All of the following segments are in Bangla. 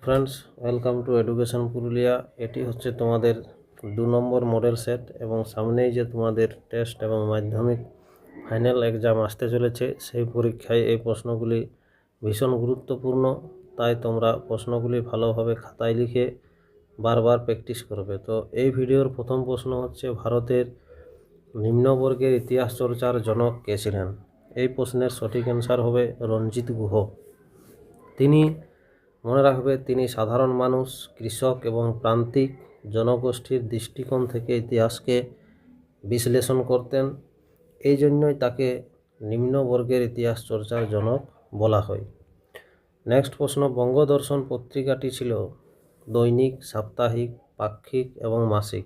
Friends, welcome to education Purulia. এটি হচ্ছে তোমাদের 2 নম্বর মডেল সেট এবং সামনেই যে তোমাদের টেস্ট এবং মাধ্যমিক ফাইনাল এক্সাম আসতে চলেছে, সেই পরীক্ষায় এই প্রশ্নগুলি ভীষণ গুরুত্বপূর্ণ। তাই তোমরা প্রশ্নগুলি ভালোভাবে খাতায় লিখে বারবার প্র্যাকটিস করবে। তো এই ভিডিওর প্রথম প্রশ্ন হচ্ছে, ভারতের নিম্নবর্গের ইতিহাস চর্চার জনক কে ছিলেন? এই প্রশ্নের সঠিক অ্যান্সার হবে রঞ্জিত গুহ। তিনি, মনে রাখবে, তিনি সাধারণ মানুষ, কৃষক এবং প্রান্তিক জনগোষ্ঠীর দৃষ্টিকোণ থেকে ইতিহাসকে বিশ্লেষণ করতেন। এই জন্যই তাকে নিম্নবর্গের ইতিহাস চর্চার জনক বলা হয়। নেক্সট প্রশ্ন, বঙ্গদর্শন পত্রিকাটি ছিল দৈনিক, সাপ্তাহিক, পাক্ষিক এবং মাসিক?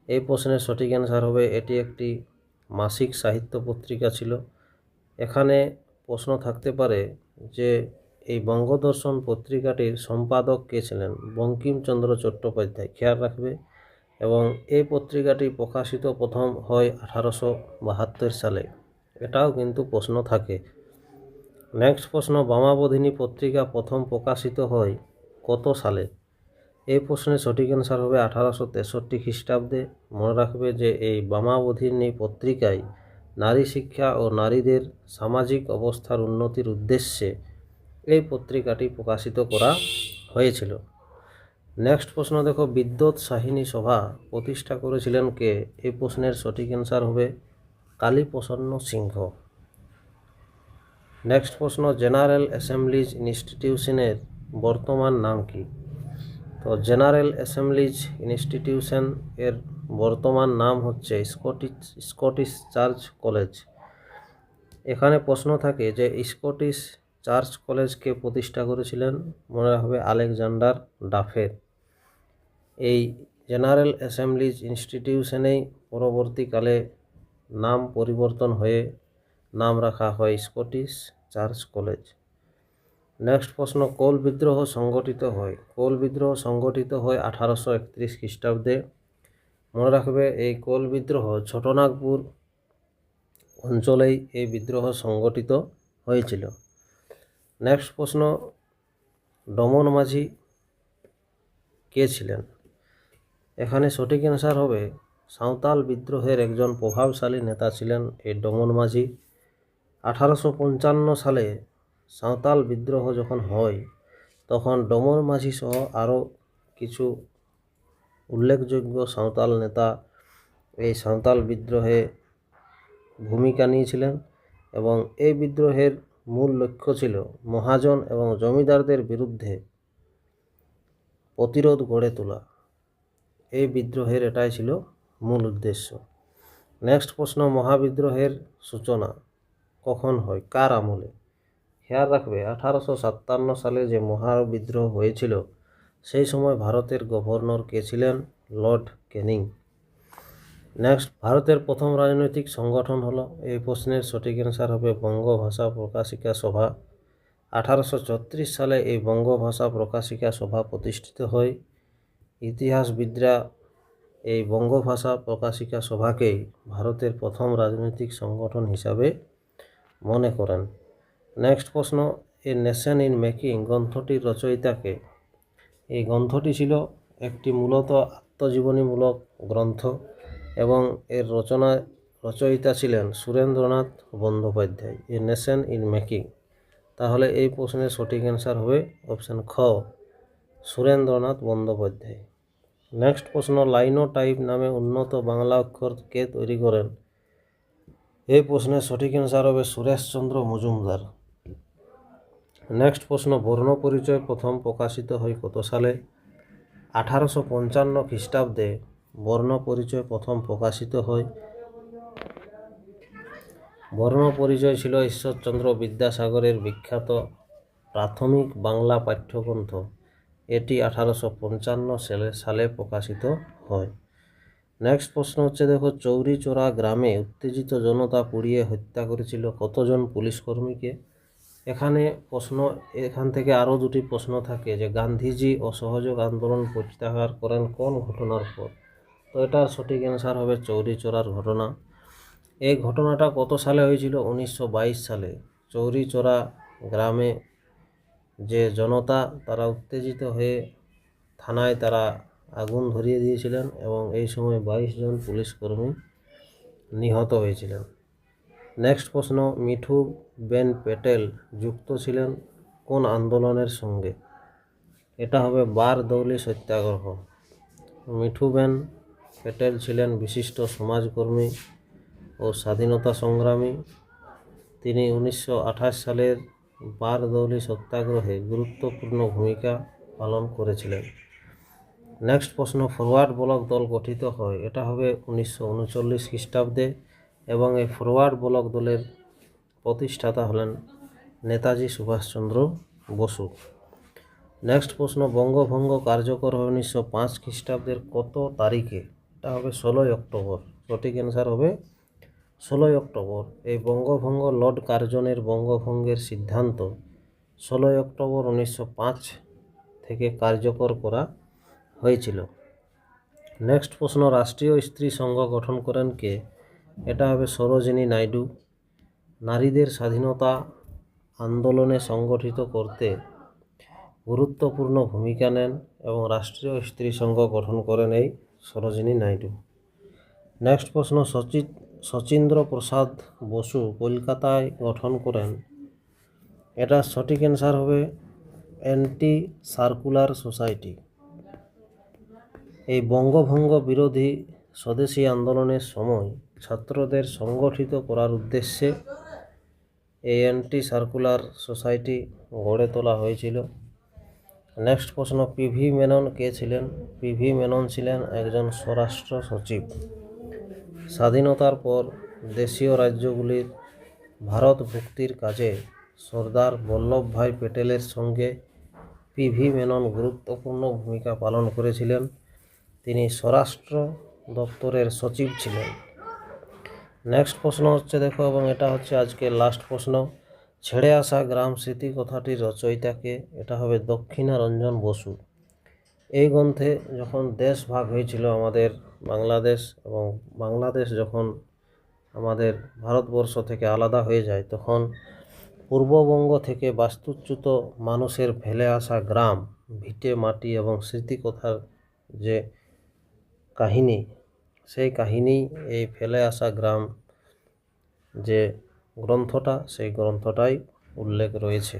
এই প্রশ্নের সঠিক অ্যান্সার হবে এটি একটি মাসিক সাহিত্য পত্রিকা ছিল। এখানে প্রশ্ন থাকতে পারে যে এই বঙ্গদর্শন পত্রিকাটির সম্পাদক কে ছিলেন? বঙ্কিমচন্দ্র চট্টোপাধ্যায়, খেয়াল রাখবে। এবং এই পত্রিকাটি প্রকাশিত প্রথম হয় 1872 সালে। এটাও কিন্তু প্রশ্ন থাকে। নেক্সট প্রশ্ন, বামাবোধিনী পত্রিকা প্রথম প্রকাশিত হয় কত সালে? এই প্রশ্নের সঠিক অ্যান্সার হবে 1863 খ্রিস্টাব্দে। মনে রাখবে যে এই বামাবোধিনী পত্রিকায় নারী শিক্ষা ও নারীদের সামাজিক অবস্থার উন্নতির উদ্দেশ্যে এই পত্রিকাটি প্রকাশিত করা হয়েছিল। নেক্সট প্রশ্ন দেখো, বিদ্যুৎ সাহিনী সভা প্রতিষ্ঠা করেছিলেন কে? এই প্রশ্নের সঠিক অ্যান্সার হবে কালীপ্রসন্ন সিংহ। নেক্সট প্রশ্ন, জেনারেল অ্যাসেম্বলিজ ইনস্টিটিউশনের বর্তমান নাম কি? তো জেনারেল অ্যাসেম্বলিজ ইনস্টিটিউশন এর বর্তমান নাম হচ্ছে স্কটিশ চার্চ কলেজ। এখানে প্রশ্ন থাকে যে স্কটিশ চার্চ কলেজকে প্রতিষ্ঠা করেছিলেন? মনে রাখবে আলেকজান্ডার ডাফের। এই জেনারেল অ্যাসেম্বলিজ ইনস্টিটিউশনেই পরবর্তীকালে নাম পরিবর্তন হয়ে নাম রাখা হয় স্কটিশ চার্চ কলেজ। নেক্সট প্রশ্ন, কোল বিদ্রোহ সংগঠিত হয়? কোল বিদ্রোহ সংগঠিত হয় 1831 খ্রিস্টাব্দে। মনে রাখবে এই কোল বিদ্রোহ ছোটনাগপুর অঞ্চলেই এই বিদ্রোহ সংগঠিত হয়েছিল। নেক্সট প্রশ্ন, ডমন মাঝি কে ছিলেন? এখানে সঠিক অ্যান্সার হবে সাঁওতাল বিদ্রোহের একজন প্রভাবশালী নেতা ছিলেন এই ডমন মাঝি। 1855 সালে সাঁওতাল বিদ্রোহ যখন হয়, তখন ডমন মাঝি সহ আরও কিছু উল্লেখযোগ্য সাঁওতাল নেতা এই সাঁওতাল বিদ্রোহে ভূমিকা নিয়েছিলেন এবং এই বিদ্রোহের মূল লক্ষ্য ছিল মহাজন এবং জমিদারদের বিরুদ্ধে প্রতিরোধ গড়ে তোলা। এই বিদ্রোহের এটাই ছিল মূল উদ্দেশ্য। নেক্সট প্রশ্ন, মহাবিদ্রোহের সূচনা কখন হয়, কার আমলে? খেয়াল রাখবে 1857 সালে যে মহাবিদ্রোহ হয়েছিল, সেই সময় ভারতের গভর্নর কে ছিলেন? লর্ড ক্যানিং। নেক্সট, ভারতের প্রথম রাজনৈতিক সংগঠন হলো? এই প্রশ্নের সঠিক অ্যান্সার হবে বঙ্গভাষা প্রকাশিকা সভা। 1834 সালে এই বঙ্গভাষা প্রকাশিকা সভা প্রতিষ্ঠিত হয়। ইতিহাসবিদরা এই বঙ্গভাষা প্রকাশিকা সভাকেই ভারতের প্রথম রাজনৈতিক সংগঠন হিসাবে মনে করেন। নেক্সট প্রশ্ন, এ নেশন ইন মেকিং গ্রন্থটির রচয়িতাকে? এই গ্রন্থটি ছিল একটি মূলত আত্মজীবনীমূলক গ্রন্থ এবং এর রচয়িতা ছিলেন Surendranath Bandyopadhyay. A nation in making. তাহলে এই প্রশ্নের সঠিক অ্যান্সার হবে অপশান খ, সুরেন্দ্রনাথ বন্দ্যোপাধ্যায়। নেক্সট প্রশ্ন, লাইনোটাইপ নামে উন্নত বাংলা অক্ষর কে তৈরি করেন? এই প্রশ্নের সঠিক অ্যান্সার হবে সুরেশচন্দ্র মজুমদার। নেক্সট প্রশ্ন, বর্ণ পরিচয় প্রথম প্রকাশিত হয় কত সালে? 1855 খ্রিস্টাব্দে বর্ণ পরিচয় প্রথম প্রকাশিত হয়। বর্ণ পরিচয় ছিল ঈশ্বরচন্দ্র বিদ্যাসাগরের বিখ্যাত প্রাথমিক বাংলা পাঠ্যগ্রন্থ। এটি 1855 সালে প্রকাশিত হয়। নেক্সট প্রশ্ন হচ্ছে, দেখো, চৌরি চৌরা গ্রামে উত্তেজিত জনতা পুড়িয়ে হত্যা করেছিল কতজন পুলিশকর্মীকে? এখান থেকে আরও দুটি প্রশ্ন থাকে যে গান্ধীজি অসহযোগ আন্দোলন প্রত্যাহার করেন কোন ঘটনার পর? তো এটার সঠিক অ্যান্সার হবে চৌরি চৌরার ঘটনা। এই ঘটনাটা কত সালে হয়েছিল? 1922 সালে চৌরি চৌরা গ্রামে যে জনতা তারা উত্তেজিত হয়ে থানায় তারা আগুন ধরিয়ে দিয়েছিলেন এবং এই সময় 22 জন পুলিশ কর্মী নিহত হয়েছিলেন। নেক্সট প্রশ্ন, মিঠু বেন প্যাটেল যুক্ত ছিলেন কোন আন্দোলনের সঙ্গে? এটা হবে বারদৌলি সত্যাগ্রহ। মিঠু বেন প্যাটেল ছিলেন বিশিষ্ট সমাজকর্মী ও স্বাধীনতা সংগ্রামী। তিনি 1928 সালের বারদৌলি সত্যাগ্রহে গুরুত্বপূর্ণ ভূমিকা পালন করেছিলেন। নেক্সট প্রশ্ন, ফরওয়ার্ড ব্লক দল গঠিত হয়? এটা হবে 1939 খ্রিস্টাব্দে এবং এই ফরওয়ার্ড ব্লক দলের প্রতিষ্ঠাতা হলেন নেতাজি সুভাষচন্দ্র বসু। নেক্সট প্রশ্ন, বঙ্গভঙ্গ কার্যকর হয় 1905 খ্রিস্টাব্দের কত তারিখে? এটা হবে 16 অক্টোবর। সঠিক অ্যান্সার হবে 16 অক্টোবর। এই বঙ্গভঙ্গ লর্ড কার্জনের বঙ্গভঙ্গের সিদ্ধান্ত 16 অক্টোবর 1905 থেকে কার্যকর করা হয়েছিল। নেক্সট প্রশ্ন, রাষ্ট্রীয় স্ত্রী সংঘ গঠন করেন কে? এটা হবে সরোজিনী নাইডু। নারীদের স্বাধীনতা আন্দোলনে সংগঠিত করতে গুরুত্বপূর্ণ ভূমিকা নেন এবং রাষ্ট্রীয় স্ত্রী সংঘ গঠন করেন এই সরোজিনী নাইডু। নেক্সট প্রশ্ন, শচীন্দ্র প্রসাদ বসু কলকাতায় গঠন করেন? এটা সঠিক অ্যান্সার হবে অ্যান্টি সার্কুলার সোসাইটি। এই বঙ্গভঙ্গ বিরোধী স্বদেশী আন্দোলনের সময় ছাত্রদের সংগঠিত করার উদ্দেশ্যে এই অ্যান্টি সার্কুলার সোসাইটি গড়ে তোলা হয়েছিল। নেক্সট প্রশ্ন, পিভি মেনন কে ছিলেন? পিভি মেনন ছিলেন একজন স্বরাষ্ট্র সচিব। স্বাধীনতার পর দেশীয় রাজ্যগুলির ভারত ভুক্তির কাজে সর্দার বল্লভভাই প্যাটেলের সঙ্গে পিভি মেনন গুরুত্বপূর্ণ ভূমিকা পালন করেছিলেন। তিনি স্বরাষ্ট্র দপ্তরের সচিব ছিলেন। নেক্সট প্রশ্ন হচ্ছে দেখো, এবং এটা হচ্ছে আজকের লাস্ট প্রশ্ন, ছেড়ে আসা গ্রাম স্মৃতি কথাটির রচয়িতাকে? এটা হবে দক্ষিণারঞ্জন বসু। এই গ্রন্থে যখন দেশ ভাগ হয়েছিল আমাদের বাংলাদেশ, এবং বাংলাদেশ যখন আমাদের ভারতবর্ষ থেকে আলাদা হয়ে যায়, তখন পূর্ববঙ্গ থেকে বাস্তুচ্যুত মানুষের ফেলে আসা গ্রাম, ভিটে মাটি এবং স্মৃতিকথার যে কাহিনী, সেই কাহিনী এই ফেলে আসা গ্রাম যে গ্রন্থটা, সেই গ্রন্থটাই উল্লেখ রয়েছে।